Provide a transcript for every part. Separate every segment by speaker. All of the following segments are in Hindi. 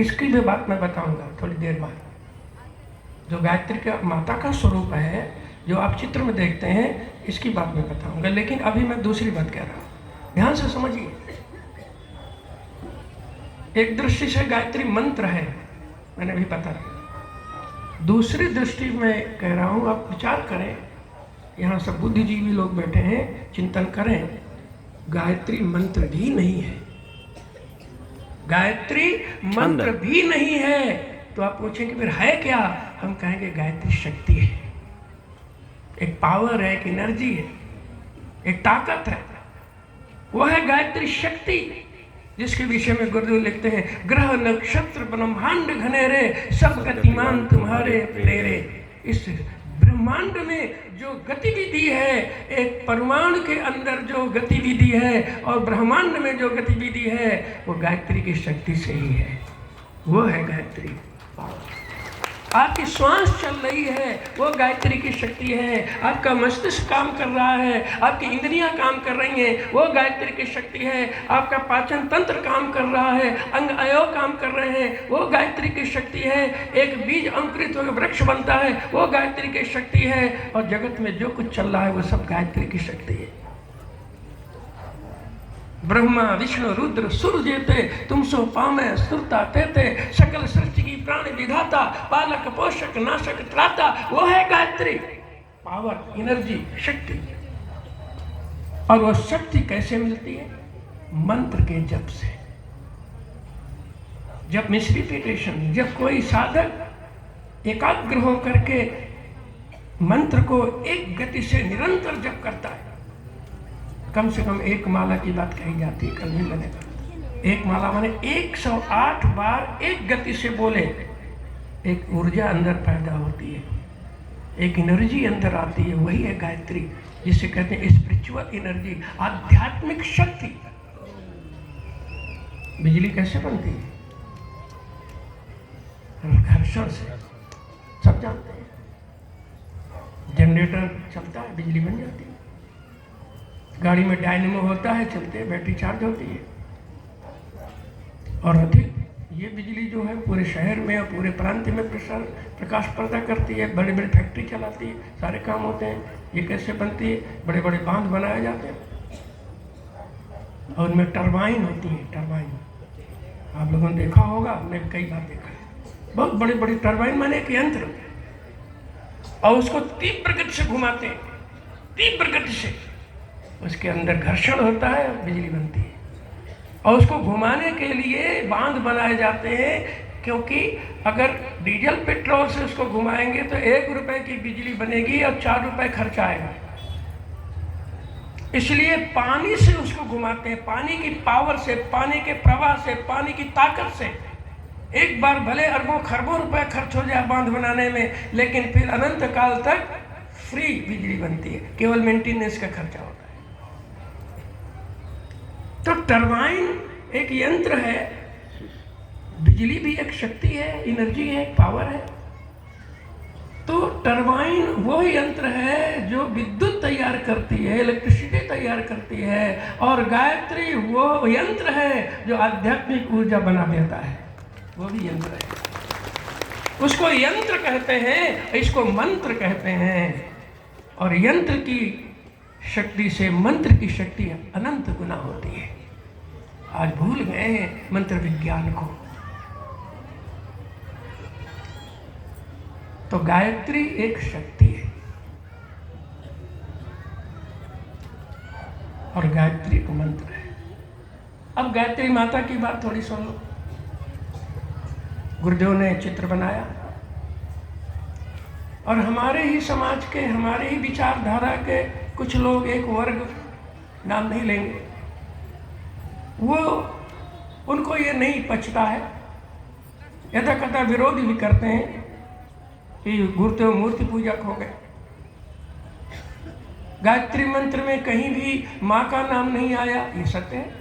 Speaker 1: इसकी भी बात मैं बताऊंगा थोड़ी देर बाद। जो गायत्री का माता का स्वरूप है, जो आप चित्र में देखते हैं, इसकी बात मैं बताऊंगा। लेकिन अभी मैं दूसरी बात कह रहा हूं, ध्यान से समझिए। एक दृष्टि से गायत्री मंत्र है, मैंने अभी बता दिया। दूसरी दृष्टि में कह रहा हूं, आप विचार करें, यहाँ सब बुद्धिजीवी लोग बैठे हैं, चिंतन करें। गायत्री मंत्र भी नहीं है, गायत्री मंत्र भी नहीं है। तो आप पूछेंगे फिर है क्या? हम कहेंगे गायत्री शक्ति है, एक पावर है, एक एनर्जी है, एक ताकत है। वो है गायत्री शक्ति, जिसके विषय में गुरुदेव लिखते हैं, ग्रह नक्षत्र ब्रह्मांड घनेरे, सब गतिमान तुम्हारे प्रेरे। इस ब्रह्मांड में जो गतिविधि है, एक परमाणु के अंदर जो गतिविधि है और ब्रह्मांड में जो गतिविधि है, वो गायत्री की शक्ति से ही है। वो है गायत्री। आपकी श्वास चल रही है, वो गायत्री की शक्ति है। आपका मस्तिष्क काम कर रहा है, आपकी इंद्रियां काम कर रही हैं, वो गायत्री की शक्ति है। आपका पाचन तंत्र काम कर रहा है, अंग अवयव काम कर रहे हैं, वो गायत्री की शक्ति है। एक बीज अंकुरित होकर वृक्ष बनता है, वो गायत्री की शक्ति है। और जगत में जो कुछ चल रहा है, वो सब गायत्री की शक्ति है। ब्रह्मा विष्णु रुद्र सुर जेते, तुम सो पामे सुरता तेते, सकल सृष्टि की प्राण विधाता, पालक पोषक नाशक त्राता, वो है गायत्री। पावर, एनर्जी, शक्ति। और वो शक्ति कैसे मिलती है? मंत्र के जप से। जब मिसरिपिटेशन, जब कोई साधक एकाग्र होकर के मंत्र को एक गति से निरंतर जप करता है, कम से कम एक माला की बात कही जाती है, कल भी मैंने कहा। एक माला माने 108 बार एक गति से बोले, एक ऊर्जा अंदर पैदा होती है, एक एनर्जी अंदर आती है, वही है गायत्री, जिसे कहते हैं स्पिरिचुअल एनर्जी, आध्यात्मिक शक्ति। बिजली कैसे बनती है? घर्षण से, सब जानते हैं। जनरेटर चलता है, बिजली बन जाती है। गाड़ी में डायनेमो होता है, चलते हैं, बैटरी चार्ज होती है। और अधिक ये बिजली जो है पूरे शहर में और पूरे प्रांत में प्रकाश पैदा करती है, बड़े बड़े फैक्ट्री चलाती है, सारे काम होते हैं। ये कैसे बनती है? बड़े बड़े बांध बनाए जाते हैं और उनमें टरबाइन होती है। टरबाइन आप लोगों ने देखा होगा, हमने कई बार देखा है। बहुत बड़ी बड़ी टरबाइन माने एक यंत्र, और उसको तीव्र गति से घुमाते हैं, तीव्र गति से। उसके अंदर घर्षण होता है, बिजली बनती है। और उसको घुमाने के लिए बांध बनाए जाते हैं, क्योंकि अगर डीजल पेट्रोल से उसको घुमाएंगे तो 1 रुपए की बिजली बनेगी और 4 रुपए खर्च आएगा। इसलिए पानी से उसको घुमाते हैं, पानी की पावर से, पानी के प्रवाह से, पानी की ताकत से। एक बार भले अरबों खरबों रुपए खर्च हो जाए बांध बनाने में, लेकिन फिर अनंत काल तक फ्री बिजली बनती है, केवल मेंटेनेंस का खर्चा होता है। तो टरबाइन एक यंत्र है, बिजली भी एक शक्ति है, एनर्जी है, एक पावर है। तो टरबाइन वो यंत्र है जो विद्युत तैयार करती है, इलेक्ट्रिसिटी तैयार करती है। और गायत्री वो यंत्र है जो आध्यात्मिक ऊर्जा बना देता है, वो भी यंत्र है। उसको यंत्र कहते हैं, इसको मंत्र कहते हैं। और यंत्र की शक्ति से मंत्र की शक्ति अनंत गुना होती है। आज भूल गए हैं मंत्र विज्ञान को। तो गायत्री एक शक्ति है और गायत्री एक मंत्र है। अब गायत्री माता की बात थोड़ी सुन लो। गुरुदेव ने चित्र बनाया और हमारे ही समाज के, हमारे ही विचारधारा के कुछ लोग, एक वर्ग, नाम नहीं लेंगे, वो उनको ये नहीं पचता है, यथा कथा विरोध भी करते हैं कि गुरुदेव मूर्ति पूजक हो गए। गायत्री मंत्र में कहीं भी माँ का नाम नहीं आया, ये सत्य है।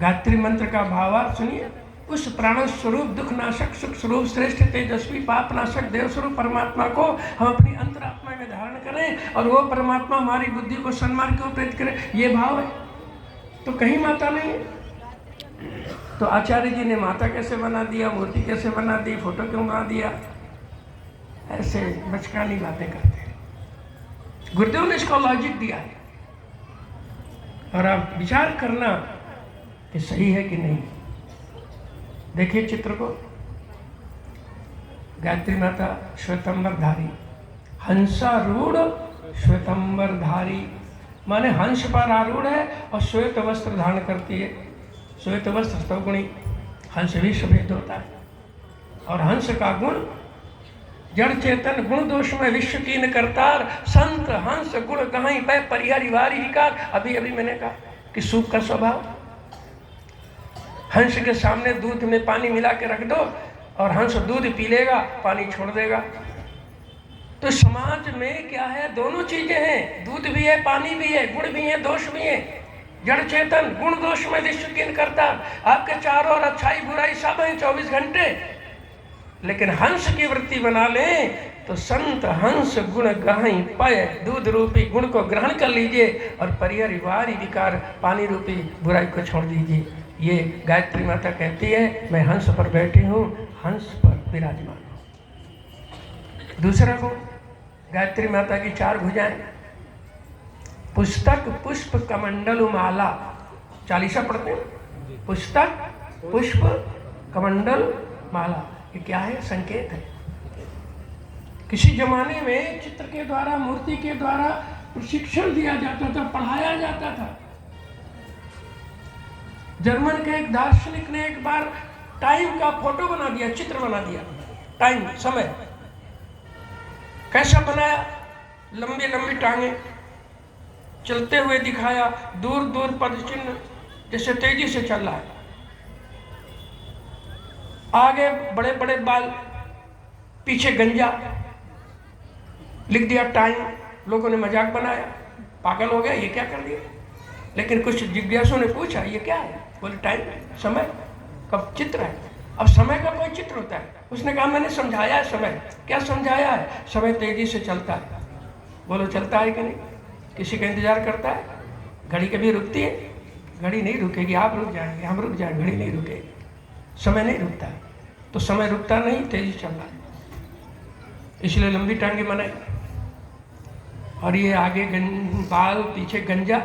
Speaker 1: गायत्री मंत्र का भावार्थ सुनिए। उस प्राण स्वरूप, दुख नाशक, सुख स्वरूप, श्रेष्ठ, तेजस्वी, पाप नाशक, देव स्वरूप परमात्मा को हम अपनी अंतरात्मा में धारण करें और वो परमात्मा हमारी बुद्धि को सन्मार्ग को प्रेरित करे, ये भाव है। तो कहीं माता नहीं है। तो आचार्य जी ने माता कैसे बना दिया, मूर्ति कैसे बना दी, फोटो क्यों बना दिया, ऐसे बचकानी बातें करते हैं। गुरुदेव ने इसको लॉजिक दिया है और आप विचार करना कि सही है कि नहीं। देखिए चित्र को, गायत्री माता श्वेतंबरधारी, हंसारूढ़ श्वेतंबरधारी, माने हंस पर आरूढ़ है और श्वेत वस्त्र धारण करती है। श्वेत वस्त्र सतोगुणी, हंस भी सफेद होता है और हंस का गुण जड़ चेतन गुण दोष में विश्व कीन करतार, संत हंस गुण कहाई पै परिहरि वारी विकार। अभी अभी मैंने कहा कि सूप का स्वभाव, हंस के सामने दूध में पानी मिला के रख दो और हंस दूध पी लेगा, पानी छोड़ देगा। तो समाज में क्या है, दोनों चीजें हैं, दूध भी है, पानी भी है, गुण भी है, दोष भी है। जड़ चेतन गुण दोष में विश्व कीन करता, आपके चारों ओर अच्छाई बुराई सब है 24 घंटे। लेकिन हंस की वृत्ति बना लें तो संत हंस गुण गहाई पाए, दूध रूपी गुण को ग्रहण कर लीजिए और परिहरि वारी विकार, पानी रूपी बुराई को छोड़ दीजिए। ये गायत्री माता कहती है, मैं हंस पर बैठी हूँ, हंस पर विराजमान हूँ। दूसरा गुण, गायत्री माता की 4 भुजाएं, पुस्तक पुष्प कमंडल माला। चालीसा पढ़ते हैं, पुस्तक पुष्प कमंडल माला। ये क्या है? संकेत है। किसी जमाने में चित्र के द्वारा, मूर्ति के द्वारा प्रशिक्षण दिया जाता था, पढ़ाया जाता था। जर्मन के एक दार्शनिक ने एक बार टाइम का फोटो बना दिया, चित्र बना दिया, टाइम समय कैसा बनाया, लंबी लंबी टांगे, चलते हुए दिखाया, दूर दूर पद चिन्ह जैसे तेजी से चल रहा है, आगे बड़े बड़े बाल, पीछे गंजा, लिख दिया टाइम। लोगों ने मजाक बनाया, पागल हो गया, ये क्या कर दिया। लेकिन कुछ जिज्ञासुओं ने पूछा ये क्या है, बोले टाइम, समय कब चित्र है। अब समय का कोई चित्र होता है। उसने कहा मैंने समझाया है समय। क्या समझाया है? समय तेजी से चलता है। बोलो चलता है कि नहीं? किसी का इंतजार करता है? घड़ी कभी रुकती है? घड़ी नहीं रुकेगी, आप रुक जाएंगे, हम रुक जाएंगे, घड़ी नहीं रुकेगी, समय नहीं रुकता है। तो समय रुकता नहीं, तेजी चल रहा है, इसलिए लंबी टांगे बनाई। और ये आगे बाल, पीछे गंजा।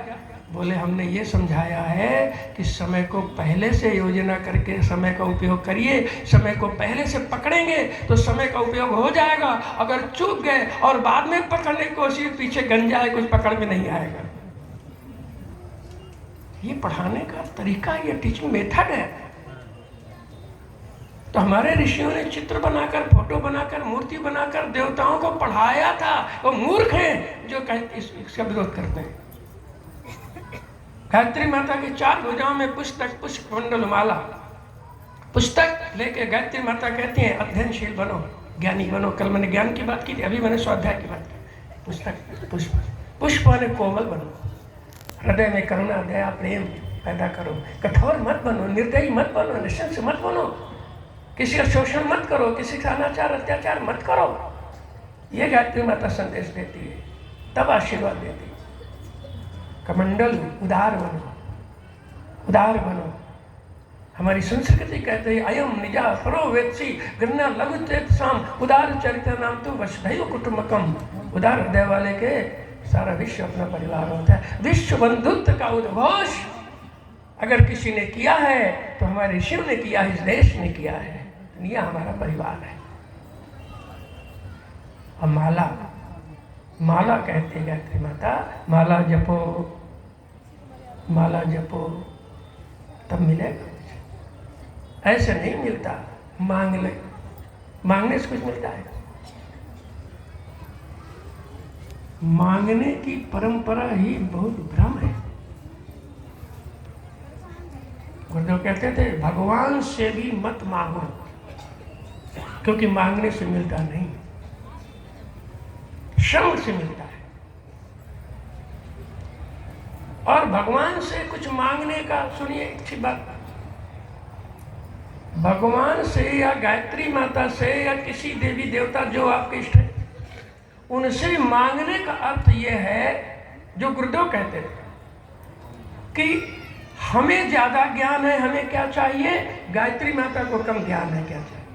Speaker 1: बोले हमने ये समझाया है कि समय को पहले से योजना करके समय का उपयोग करिए। समय को पहले से पकड़ेंगे तो समय का उपयोग हो जाएगा। अगर चूक गए और बाद में पकड़ने की कोशिश, पीछे गंजा है, कुछ पकड़ में नहीं आएगा। ये पढ़ाने का तरीका, ये टीचिंग मेथड है। तो हमारे ऋषियों ने चित्र बनाकर, फोटो बनाकर, मूर्ति बनाकर देवताओं को पढ़ाया था। वो मूर्ख हैं जो इसका विरोध करते हैं। गायत्री माता की 4 भुजाओं में पुस्तक पुष्प मंडल माला। पुस्तक लेके गायत्री माता कहती हैं अध्ययनशील बनो, ज्ञानी बनो। कल मैंने ज्ञान की बात की थी, अभी मैंने स्वाध्याय की बात की। पुस्तक पुष्प, पुष्प माने कोमल बनो, हृदय में करुणा दया प्रेम पैदा करो, कठोर मत बनो, निर्दयी मत बनो, निशंस मत बनो, किसी का शोषण मत करो, किसी का अनाचार अत्याचार मत करो। ये गायत्री माता संदेश देती है, तब आशीर्वाद देती है। कमंडल, उदार बनो, उदार बनो। हमारी संस्कृति कहते हैं अयम निजा परो वेत्सी गन्ना लघु चेत शाम, उदार चरित्र नाम तो वसुधैव कुटुंबकम। उदार हृदय वाले के सारा विश्व अपना परिवार होता है। विश्व बंधुत्व का उद्घोष अगर किसी ने किया है तो हमारे ऋषियों ने किया है, इस देश ने किया है। दुनिया हमारा परिवार है। और माला, माला कहते हैं गायत्री माता, माला जपो, माला जपो तब मिलेगा। ऐसे नहीं मिलता, मांग ले, मांगने से कुछ मिलता है। मांगने की परंपरा ही बहुत भ्रम है। गुरुदेव कहते थे भगवान से भी मत मांगो, क्योंकि मांगने से मिलता नहीं, श्रम से मिलता है। और भगवान से कुछ मांगने का, सुनिए अच्छी बात, भगवान से या गायत्री माता से या किसी देवी देवता जो आपके इष्ट है, उनसे मांगने का अर्थ यह है जो गुरुदेव कहते थे कि हमें ज्यादा ज्ञान है, हमें क्या चाहिए? गायत्री माता को कम ज्ञान है, क्या चाहिए?